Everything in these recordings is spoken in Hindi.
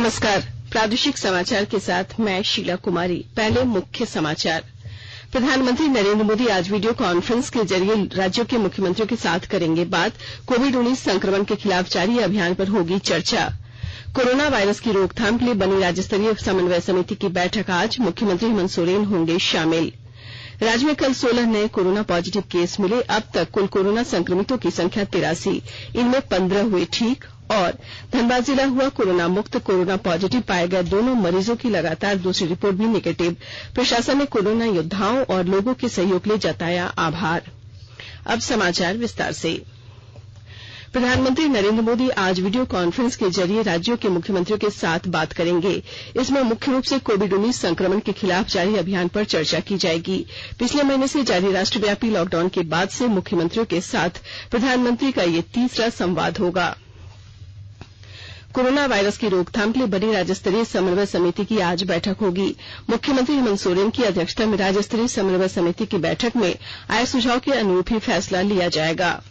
नमस्कार। प्रादेशिक समाचार के साथ मैं शीला कुमारी। पहले मुख्य समाचार। प्रधानमंत्री नरेंद्र मोदी आज वीडियो कॉन्फ्रेंस के जरिए राज्यों के मुख्यमंत्रियों के साथ करेंगे बात। कोविड-19 संक्रमण के खिलाफ जारी अभियान पर होगी चर्चा। कोरोना वायरस की रोकथाम के लिए बनी राज्यस्तरीय समन्वय समिति की बैठक आज। मुख्यमंत्री हेमंत सोरेन होंगे शामिल। राज्य में कल 16 नए कोरोना पॉजिटिव केस मिले। अब तक कुल कोरोना संक्रमितों की संख्या 83, इनमें 15 हुए ठीक। और धनबाद जिला हुआ कोरोना मुक्त। कोरोना पॉजिटिव पाए गए दोनों मरीजों की लगातार दूसरी रिपोर्ट भी निगेटिव। प्रशासन ने कोरोना योद्धाओं और लोगों के सहयोग के लिए जताया आभार। अब समाचार विस्तार से। प्रधानमंत्री नरेंद्र मोदी आज वीडियो कॉन्फ्रेंस के जरिए राज्यों के मुख्यमंत्रियों के साथ बात करेंगे। इसमें मुख्य रूप से कोविड-19 संक्रमण के खिलाफ जारी अभियान पर चर्चा की जाएगी। पिछले महीने से जारी राष्ट्रव्यापी लॉकडाउन के बाद से मुख्यमंत्रियों के साथ प्रधानमंत्री का ये तीसरा संवाद होगा। कोरोना वायरस की रोकथाम के लिए बनी राज्यस्तरीय समन्वय समिति की आज बैठक होगी। मुख्यमंत्री हेमंत सोरेन की अध्यक्षता में राज्यस्तरीय समन्वय समिति की बैठक में आए सुझाव के अनुरूप ही फैसला लिया जाएगा।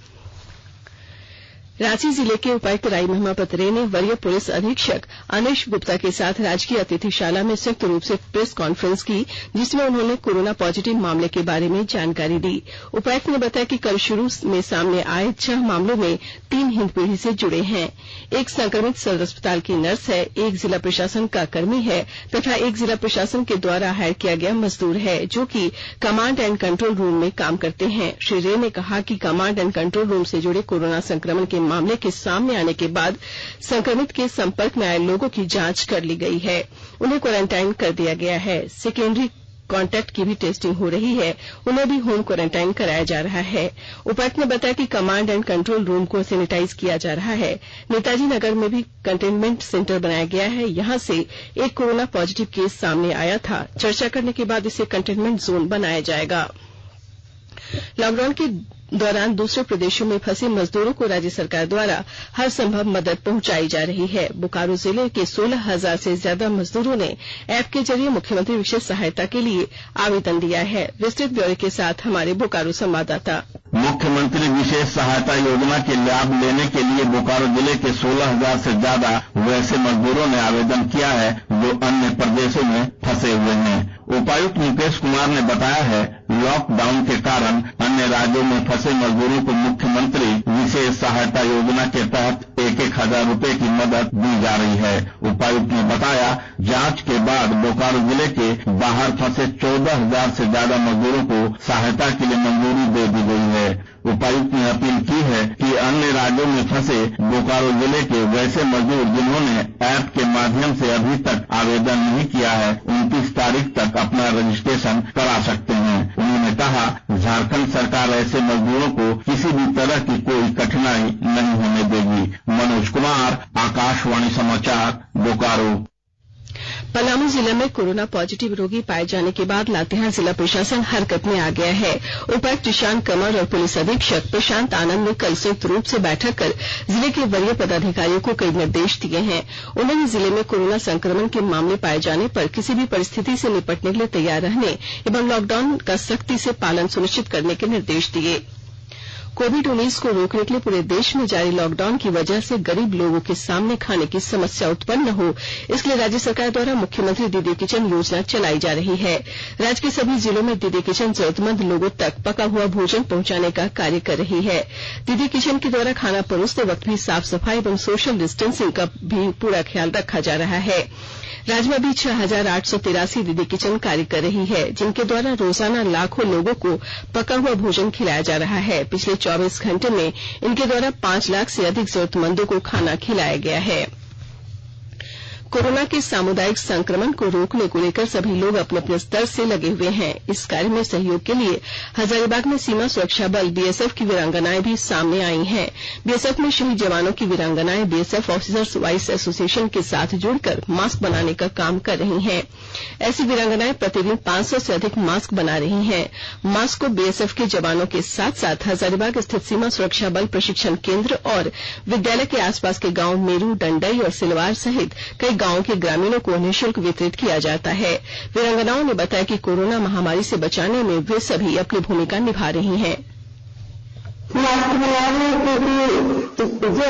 रांची जिले के उपायुक्त राई महिमापत रे ने वरीय पुलिस अधीक्षक अनिश गुप्ता के साथ राजकीय अतिथिशाला में संयुक्त रूप से प्रेस कॉन्फ्रेंस की, जिसमें उन्होंने कोरोना पॉजिटिव मामले के बारे में जानकारी दी। उपायुक्त ने बताया कि कल शुरू में सामने आए 6 मामलों में 3 हिंदपीढ़ी से जुड़े हैं। एक संक्रमित सदर अस्पताल की नर्स है, एक जिला प्रशासन का कर्मी है तथा एक जिला प्रशासन के द्वारा हायर किया गया मजदूर है, जो कि कमांड एंड कंट्रोल रूम में काम करते हैं। श्री रे ने कहा कि कमांड एंड कंट्रोल रूम से जुड़े कोरोना संक्रमण के मामले के सामने आने के बाद संक्रमित के संपर्क में आए लोगों की जांच कर ली गई है। उन्हें क्वारंटाइन कर दिया गया है। सेकेंडरी कॉन्टैक्ट की भी टेस्टिंग हो रही है। उन्हें भी होम क्वारंटाइन कराया जा रहा है। उपायुक्त ने बताया कि कमांड एंड कंट्रोल रूम को सैनिटाइज किया जा रहा है। नेताजी नगर में भी कंटेनमेंट सेंटर बनाया गया है। यहां से एक कोरोना पॉजिटिव केस सामने आया था। चर्चा करने के बाद इसे कंटेनमेंट जोन बनाया जाएगा। लॉकडाउन के दौरान दूसरे प्रदेशों में फंसे मजदूरों को राज्य सरकार द्वारा हर संभव मदद पहुंचाई जा रही है। बोकारो जिले के 16,000 से ज्यादा मजदूरों ने ऐप के जरिए मुख्यमंत्री विशेष सहायता के लिए आवेदन दिया है। विस्तृत ब्यौरे के साथ हमारे बोकारो संवाददाता। मुख्यमंत्री विशेष सहायता योजना के लाभ लेने के लिए बोकारो जिले के 16,000 से ज्यादा वैसे मजदूरों ने आवेदन किया है जो अन्य प्रदेशों में फंसे हुए हैं। उपायुक्त मुकेश कुमार ने बताया है, लॉकडाउन के कारण अन्य राज्यों में फंसे मजदूरों को मुख्यमंत्री विशेष सहायता योजना के तहत 1,000 रुपए की मदद दी जा रही है। उपायुक्त ने बताया, जांच के बाद बोकारो जिले के बाहर फंसे 14,000 से ज्यादा मजदूरों को सहायता के लिए मंजूरी दे दी गई है। उपायुक्त ने अपील की है कि अन्य राज्यों में फंसे बोकारो जिले के वैसे मजदूर जिन्होंने ऐप के माध्यम से अभी तक आवेदन नहीं किया है, 29 तारीख तक अपना रजिस्ट्रेशन करा सकते हैं। उन्होंने कहा, झारखंड सरकार ऐसे मजदूरों को किसी भी तरह की कोई कठिनाई नहीं होने देगी। मनोज कुमार, आकाशवाणी समाचार, बोकारो। पलामू जिला में कोरोना पॉजिटिव रोगी पाए जाने के बाद लातेहार जिला प्रशासन हरकत में आ गया है। उपायुक्त ईशान कमर और पुलिस अधीक्षक प्रशांत आनंद ने कल संयुक्त रूप से बैठक कर जिले के वरीय पदाधिकारियों को कई निर्देश दिए हैं। उन्होंने जिले में कोरोना संक्रमण के मामले पाए जाने पर किसी भी परिस्थिति से निपटने के लिए तैयार रहने एवं लॉकडाउन का सख्ती से पालन सुनिश्चित करने के निर्देश दिए। कोविड-19 को रोकने के लिए पूरे देश में जारी लॉकडाउन की वजह से गरीब लोगों के सामने खाने की समस्या उत्पन्न हो, इसके लिए राज्य सरकार द्वारा मुख्यमंत्री दीदी किचन योजना चलाई जा रही है। राज्य के सभी जिलों में दीदी किचन जरूरतमंद लोगों तक पका हुआ भोजन पहुंचाने का कार्य कर रही है। दीदी किचन के द्वारा खाना परोसते वक्त भी साफ सफाई एवं सोशल डिस्टेंसिंग का भी पूरा ख्याल रखा जा रहा है। राज्य में अभी 6,883 दीदी किचन कार्य कर रही है, जिनके द्वारा रोजाना लाखों लोगों को पका हुआ भोजन खिलाया जा रहा है। पिछले 24 घंटे में इनके द्वारा 5 लाख से अधिक जरूरतमंदों को खाना खिलाया गया है। कोरोना के सामुदायिक संक्रमण को रोकने को लेकर सभी लोग अपने अपने स्तर से लगे हुए हैं। इस कार्य में सहयोग के लिए हजारीबाग में सीमा सुरक्षा बल बीएसएफ की वीरांगनाएं भी सामने आई हैं। बीएसएफ में शहीद जवानों की वीरांगनाएं बीएसएफ ऑफिसर्स वाइस एसोसिएशन के साथ जुड़कर मास्क बनाने का काम कर रही हैं। ऐसी वीरांगनाएं प्रतिदिन 500 से अधिक मास्क बना रही हैं। मास्क को बीएसएफ के जवानों के साथ साथ हजारीबाग स्थित सीमा सुरक्षा बल प्रशिक्षण केंद्र और विद्यालय के आसपास के गांव मेरू, डंडई और सिलवार सहित कई गांवों के ग्रामीणों को निःशुल्क वितरित किया जाता है। वीरांगनाओं ने बताया कि कोरोना महामारी से बचाने में वे सभी अपनी भूमिका निभा रही हैं। मास्क बना रहे हैं क्योंकि जो सब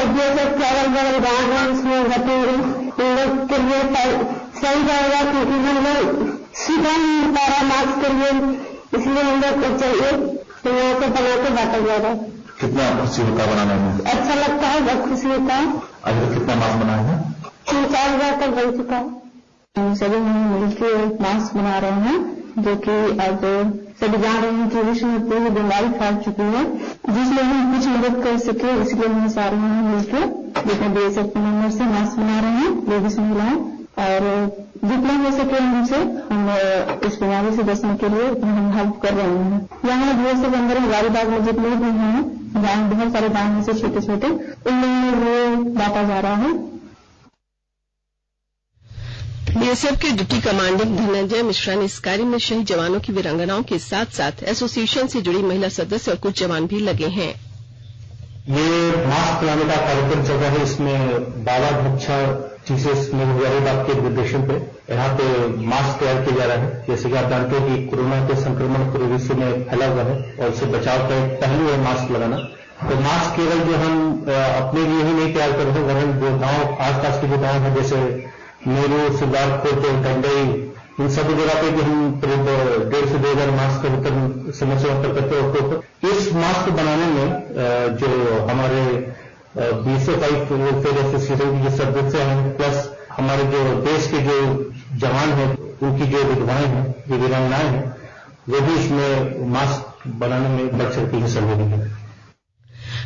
चावल बगल गाँव है उसमें बटेंगे उन लोग के लिए सही रहेगा, क्योंकि हम लोग सीधा नहीं पा रहा मास्क के लिए, इसलिए हम लोग को चाहिए तो यहाँ से बना के बांटा जा रहा है। कितना खुशी होता है बनाने में? अच्छा लगता है, बहुत खुशी होता है। अभी तक कितना मास्क बनाए हैं? 3-4 तक बन चुका है। हम सभी मिलकर मास्क बना रहे हैं, जो कि अब सभी जान रहे हैं कि विश्व में पूरी बीमारी फैल चुकी है, जिसमें हम कुछ मदद कर सके, इसलिए हम सारे मिलकर जितने BSF के मेंबर से मास्क बना रहे हैं, लेडीज महिलाएं, और जितना हो सके हमसे हम इस बीमारी से बचने के लिए हम हेल्प कर रहे हैं। यहाँ BSF अंदर हजारीबाग में जितने भी हैं गाँव, बहुत सारे गाँव में से छोटे छोटे, उन लोगों में बांटा जा रहा है। BSF के डिप्टी कमांडेंट धनंजय मिश्रा ने इस कार्य में शहीद जवानों की वीरांगनाओं के साथ साथ एसोसिएशन से जुड़ी महिला सदस्य और कुछ जवान भी लगे हैं। ये मास्क बनाने का कार्यक्रम चल रहा है, इसमें बाबा भक्षा टीचर्स में हजारीबाग के निर्देशन पे यहाँ पे मास्क तैयार किया जा रहा है। जैसे कि आप जानते हैं कि कोरोना के संक्रमण पूरे विश्व में फैला हुआ है और इससे बचाव का एक पहलू है मास्क लगाना। तो मास्क केवल जो हम अपने लिए ही नहीं तैयार कर रहे, वरन जो गाँव आसपास के जो गाँव है, जैसे मेरू, सिद्धार्थपुर, टंडई, इन सभी जगह पे भी हम करीब 1,500 से 2,000 मास्क का वितरण समय से वक्त करते हैं। इस मास्क बनाने में जो हमारे BSF वेलफेयर एसोसिएशन की जो सदस्य हैं, प्लस हमारे जो देश के जो जवान हैं, उनकी जो विधवाएं हैं, जो वीरांगनाएं हैं, वो भी इसमें मास्क बनाने में बढ़ चढ़ के हिस्सा ले रही है।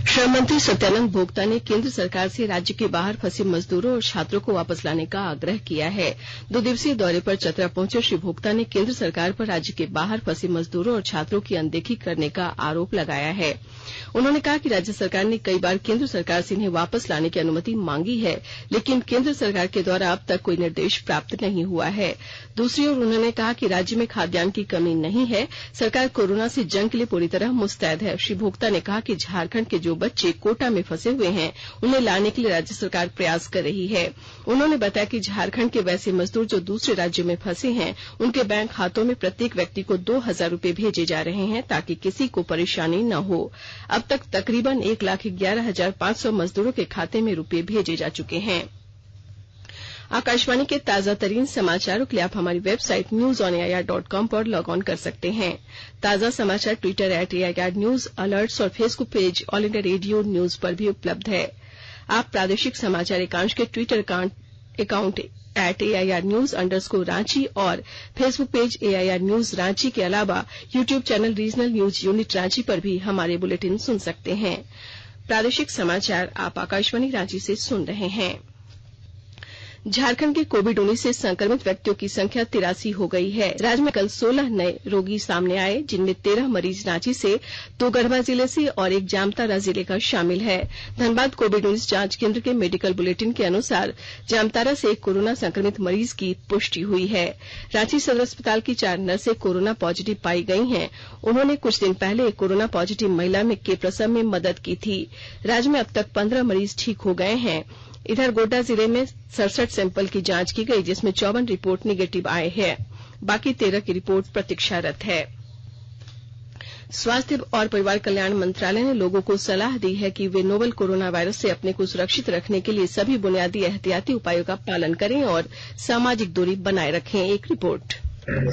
श्रम मंत्री सत्यानंद भोक्ता ने केंद्र सरकार से राज्य के बाहर फंसे मजदूरों और छात्रों को वापस लाने का आग्रह किया है। 2 दिवसीय दौरे पर चतरा पहुंचे श्री भोक्ता ने केंद्र सरकार पर राज्य के बाहर फंसे मजदूरों और छात्रों की अनदेखी करने का आरोप लगाया है। उन्होंने कहा कि राज्य सरकार ने कई बार केंद्र सरकार से इन्हें वापस लाने की अनुमति मांगी है, लेकिन केंद्र सरकार के द्वारा अब तक कोई निर्देश प्राप्त नहीं हुआ है। दूसरी ओर उन्होंने कहा कि राज्य में खाद्यान्न की कमी नहीं है, सरकार कोरोना से जंग के लिए पूरी तरह मुस्तैद है। श्री भोक्ता ने कहा कि झारखंड के जो बच्चे कोटा में फंसे हुए हैं, उन्हें लाने के लिए राज्य सरकार प्रयास कर रही है। उन्होंने बताया कि झारखंड के वैसे मजदूर जो दूसरे राज्यों में फंसे हैं, उनके बैंक खातों में प्रत्येक व्यक्ति को 2,000 रुपए भेजे जा रहे हैं, ताकि किसी को परेशानी न हो। अब तक तकरीबन 1,11,500 मजदूरों के खाते में रुपए भेजे जा चुके हैं। आकाशवाणी के ताजा तरीन समाचारों के लिए आप हमारी वेबसाइट newsonair.com पर लॉग ऑन कर सकते हैं। ताजा समाचार ट्विटर @AIR न्यूज अलर्ट्स और Facebook page all India radio news पर भी उपलब्ध है। आप प्रादेशिक समाचार एकांश के ट्विटर अकाउंट @AIR News_रांची और Facebook page AIR news Ranchi के अलावा YouTube channel regional news unit Ranchi पर भी हमारे बुलेटिन सुन सकते हैं। प्रादेशिक समाचार आप आकाशवाणी रांची से सुन रहे हैं। झारखंड के कोविड-19 से संक्रमित व्यक्तियों की संख्या 83 हो गई है। राज्य में कल 16 नए रोगी सामने आए, जिनमें 13 मरीज रांची से, 2 गढ़वा जिले से और 1 जामताड़ा जिले का शामिल है। धनबाद कोविड-19 जांच केंद्र के मेडिकल बुलेटिन के अनुसार जामताड़ा से 1 कोरोना संक्रमित मरीज की पुष्टि हुई है। रांची सदर अस्पताल की 4 नर्सें कोरोना पॉजिटिव पाई गई हैं। उन्होंने कुछ दिन पहले एक कोरोना पॉजिटिव महिला के प्रसव में मदद की थी। राज्य में अब तक 15 मरीज ठीक हो गए हैं। इधर गोड्डा जिले में 67 सैंपल की जांच की गई, जिसमें 54 रिपोर्ट निगेटिव आए हैं। बाकी 13 की रिपोर्ट प्रतीक्षारत है। स्वास्थ्य और परिवार कल्याण मंत्रालय ने लोगों को सलाह दी है कि वे नोवल कोरोना वायरस से अपने को सुरक्षित रखने के लिए सभी बुनियादी एहतियाती उपायों का पालन करें और सामाजिक दूरी बनाए रखें। एक रिपोर्ट।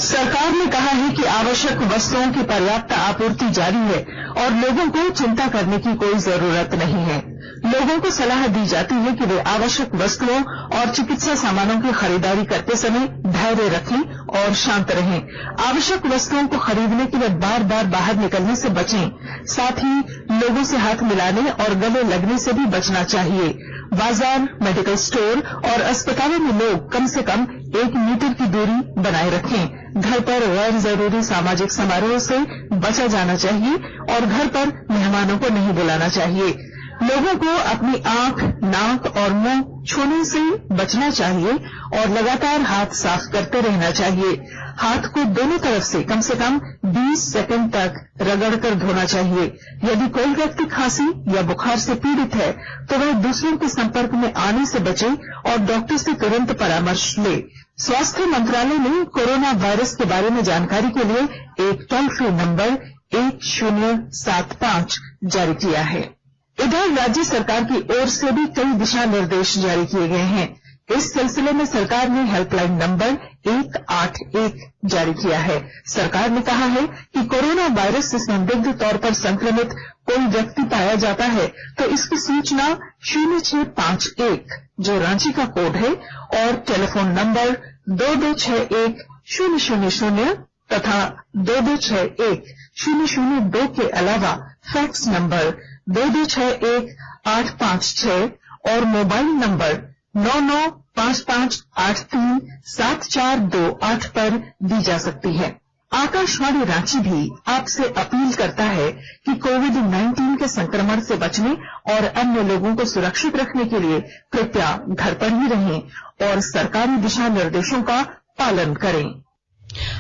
सरकार ने कहा है कि आवश्यक वस्तुओं की पर्याप्त आपूर्ति जारी है और लोगों को चिंता करने की कोई जरूरत नहीं है। लोगों को सलाह दी जाती है कि वे आवश्यक वस्तुओं और चिकित्सा सामानों की खरीदारी करते समय धैर्य रखें और शांत रहें। आवश्यक वस्तुओं को खरीदने के लिए बार बार बाहर निकलने से बचें। साथ ही लोगों से हाथ मिलाने और गले लगने से भी बचना चाहिए। बाजार, मेडिकल स्टोर और अस्पतालों में लोग कम से कम 1 मीटर की दूरी बनाए रखें। घर पर गैर जरूरी सामाजिक समारोह से बचा जाना चाहिए और घर पर मेहमानों को नहीं बुलाना चाहिए। लोगों को अपनी आंख, नाक और मुंह छूने से बचना चाहिए और लगातार हाथ साफ करते रहना चाहिए। हाथ को दोनों तरफ से कम 20 सेकंड तक रगड़कर धोना चाहिए। यदि कोई व्यक्ति खांसी या बुखार से पीड़ित है तो वह दूसरों के संपर्क में आने से बचे और डॉक्टर से तुरंत परामर्श ले। स्वास्थ्य मंत्रालय ने कोरोना वायरस के बारे में जानकारी के लिए एक टोल फ्री नंबर 1075 जारी किया है। इधर राज्य सरकार की ओर से भी कई दिशा निर्देश जारी किए गए हैं। इस सिलसिले में सरकार ने हेल्पलाइन नंबर 181 जारी किया है। सरकार ने कहा है कि कोरोना वायरस से संदिग्ध तौर पर संक्रमित कोई व्यक्ति पाया जाता है तो इसकी सूचना 0651 जो रांची का कोड है और टेलीफोन नंबर 2261-000 तथा 2261-002 के अलावा फैक्स नंबर 2261-856 और मोबाइल नंबर 9955837428 पर दी जा सकती है। आकाशवाणी रांची भी आपसे अपील करता है कि कोविड-19 के संक्रमण से बचने और अन्य लोगों को सुरक्षित रखने के लिए कृपया घर पर ही रहें और सरकारी दिशा निर्देशों का पालन करें।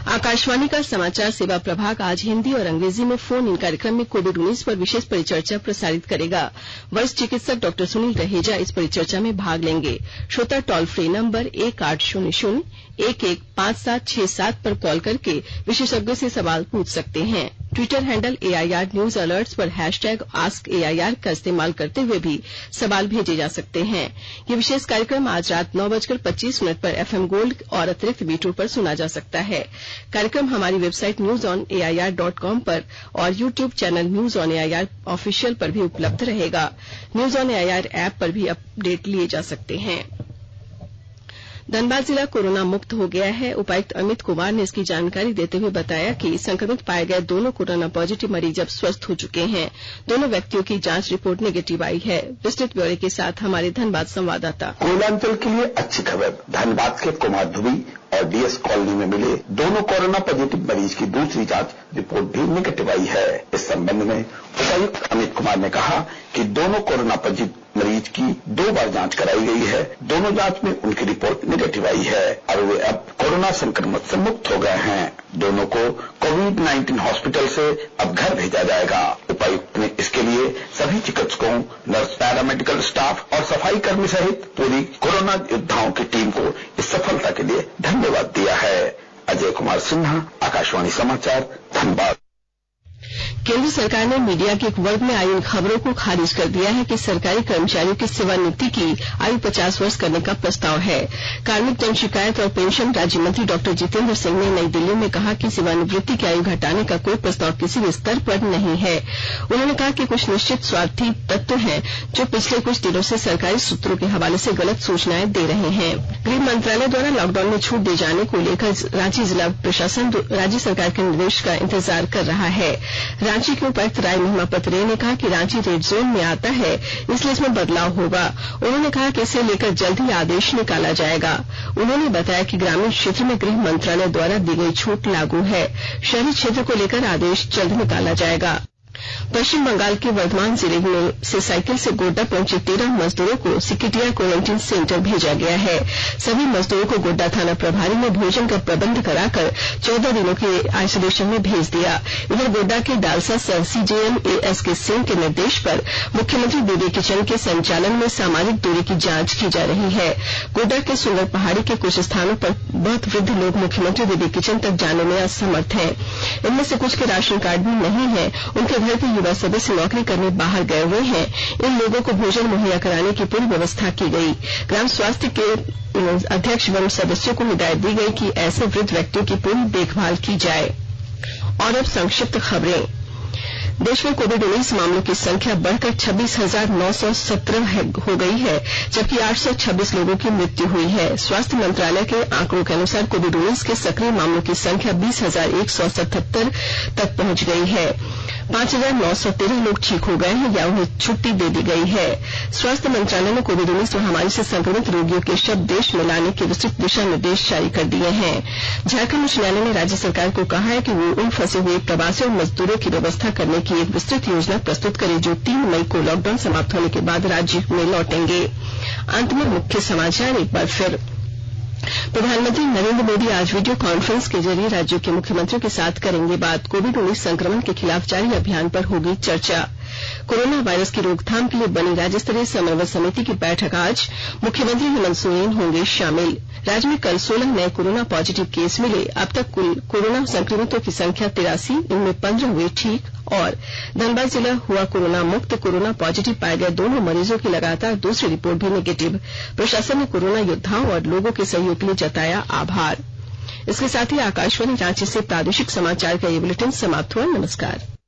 आकाशवाणी का समाचार सेवा प्रभाग आज हिंदी और अंग्रेजी में फोन इन कार्यक्रम में कोविड-19 पर विशेष परिचर्चा प्रसारित करेगा। वरिष्ठ चिकित्सक डॉक्टर सुनील रहेजा इस परिचर्चा में भाग लेंगे। श्रोता टोल फ्री नंबर 1800-115767 पर कॉल करके विशेषज्ञ से सवाल पूछ सकते हैं। Twitter handle AIR news alerts पर #AskAIR का इस्तेमाल करते हुए भी सवाल भेजे जा सकते हैं। ये विशेष कार्यक्रम आज रात 9:25 पर FM गोल्ड और अतिरिक्त मीटरों पर सुना जा सकता है। कार्यक्रम हमारी वेबसाइट newsonair.com पर और YouTube channel news on AIR official पर भी उपलब्ध रहेगा। न्यूज ऑन AIR ऐप पर भी अपडेट लिए जा सकते हैं। धनबाद जिला कोरोना मुक्त हो गया है। उपायुक्त अमित कुमार ने इसकी जानकारी देते हुए बताया कि संक्रमित पाए गए दोनों कोरोना पॉजिटिव मरीज अब स्वस्थ हो चुके हैं। दोनों व्यक्तियों की जांच रिपोर्ट नेगेटिव आई है। विस्तृत ब्यौरे के साथ हमारे धनबाद संवाददाता। कोयलांचल के लिए अच्छी खबर। धनबाद के कुमार धुबी और DS कॉलोनी में मिले दोनों कोरोना पॉजिटिव मरीज की दूसरी जांच रिपोर्ट भी नेगेटिव आई है। इस संबंध में उपायुक्त अमित कुमार ने कहा कि दोनों कोरोना पॉजिटिव मरीज की 2 बार जांच कराई गई है। दोनों जांच में उनकी रिपोर्ट नेगेटिव आई है और वे अब कोरोना संक्रमण से मुक्त हो गए हैं। दोनों को कोविड-19 हॉस्पिटल से अब घर भेजा जाएगा। उपायुक्त ने इसके लिए सभी चिकित्सकों, नर्स, पैरामेडिकल स्टाफ और सफाई कर्मी सहित पूरी कोरोना योद्धाओं की टीम को इस सफलता के लिए धन्यवाद दिया है। अजय कुमार सिन्हा, आकाशवाणी समाचार, धनबाद। केंद्र सरकार ने मीडिया के एक वर्ग में आई उन खबरों को खारिज कर दिया है कि सरकारी कर्मचारियों की सेवानिवृत्ति की आयु 50 वर्ष करने का प्रस्ताव है। कार्मिक जन शिकायत और पेंशन राज्य मंत्री डॉक्टर जितेंद्र सिंह ने नई दिल्ली में कहा कि सेवानिवृत्ति की आयु घटाने का कोई प्रस्ताव किसी भी स्तर पर नहीं है। उन्होंने कहा कि कुछ निश्चित स्वार्थी तत्व हैं जो पिछले कुछ दिनों से सरकारी सूत्रों के हवाले से गलत सूचनाएं दे रहे हैं। गृह मंत्रालय द्वारा लॉकडाउन में छूट दिए जाने को लेकर रांची जिला प्रशासन राज्य सरकार के निर्देश का इंतजार कर रहा है। रांची के उपायुक्त राय महिमापत रे ने कहा कि रांची रेड जोन में आता है, इसलिए इसमें बदलाव होगा। उन्होंने कहा कि इसे लेकर जल्द ही आदेश निकाला जाएगा। उन्होंने बताया कि ग्रामीण क्षेत्र में गृह मंत्रालय द्वारा दी गई छूट लागू है। शहरी क्षेत्र को लेकर आदेश जल्द निकाला जाएगा। पश्चिम बंगाल के वर्धमान जिले में से साइकिल से गोड्डा पहुंचे 13 मजदूरों को सिकिटिया क्वारंटीन सेंटर भेजा गया है। सभी मजदूरों को गोड्डा थाना प्रभारी ने भोजन का प्रबंध कराकर 14 दिनों के आइसोलेशन में भेज दिया। इधर गोड्डा के डालसा सह CJM ASK सिंह के निर्देश पर मुख्यमंत्री दीदी किचन के संचालन में सामाजिक दूरी की जांच की जा रही है। गोड्डा के सुंदर पहाड़ी के कुछ स्थानों पर बहुत वृद्ध लोग मुख्यमंत्री दीदी किचन तक जाने में असमर्थ हैं। इनमें से कुछ के राशन कार्ड भी नहीं है। उनके घर के युवा सदस्य नौकरी करने बाहर गए हुए हैं। इन लोगों को भोजन मुहैया कराने की पूरी व्यवस्था की गई। ग्राम स्वास्थ्य के अध्यक्ष एवं सदस्यों को हिदायत दी गई कि ऐसे वृद्ध व्यक्तियों की पूरी देखभाल की जाए। और अब संक्षिप्त खबरें। देश में कोविड-19 मामलों की संख्या बढ़कर 26,917 हो गई है, जबकि 826 लोगों की मृत्यु हुई है। स्वास्थ्य मंत्रालय के आंकड़ों के अनुसार कोविड-19 के सक्रिय मामलों की संख्या 20,177 तक पहुंच गई है। 5,913 लोग ठीक हो गए हैं या उन्हें छुट्टी दे दी गई है। स्वास्थ्य मंत्रालय ने कोविड-19 महामारी से संक्रमित रोगियों के शव देश में लाने के विस्तृत दिशा निर्देश जारी कर दिए हैं। झारखंड उच्च न्यायालय ने राज्य सरकार को कहा है कि वो उन फंसे हुए प्रवासी और मजदूरों की व्यवस्था करने की एक विस्तृत योजना प्रस्तुत करे जो 3 मई को लॉकडाउन समाप्त होने के बाद राज्य में लौटेंगे। अंत में मुख्य समाचार एक बार फिर। प्रधानमंत्री नरेंद्र मोदी आज वीडियो कॉन्फ्रेंस के जरिए राज्यों के मुख्यमंत्रियों के साथ करेंगे बात। कोविड-19 संक्रमण के खिलाफ जारी अभियान पर होगी चर्चा। कोरोना वायरस की रोकथाम के लिए बनी राज्य स्तरीय समन्वय समिति की बैठक आज। मुख्यमंत्री हेमंत सोरेन होंगे शामिल। राज्य में कल 16 नए कोरोना पॉजिटिव केस मिले। अब तक कुल कोरोना संक्रमितों की संख्या 83, इनमें 15 हुए ठीक। और धनबाद जिला हुआ कोरोना मुक्त। कोरोना पॉजिटिव पाए गए दोनों मरीजों की लगातार दूसरी रिपोर्ट भी नेगेटिव। प्रशासन ने कोरोना योद्धाओं और लोगों के सहयोग के लिए जताया आभार। इसके साथ ही आकाशवाणी रांची से प्रादेशिक समाचार का ये बुलेटिन समाप्त हुआ। नमस्कार।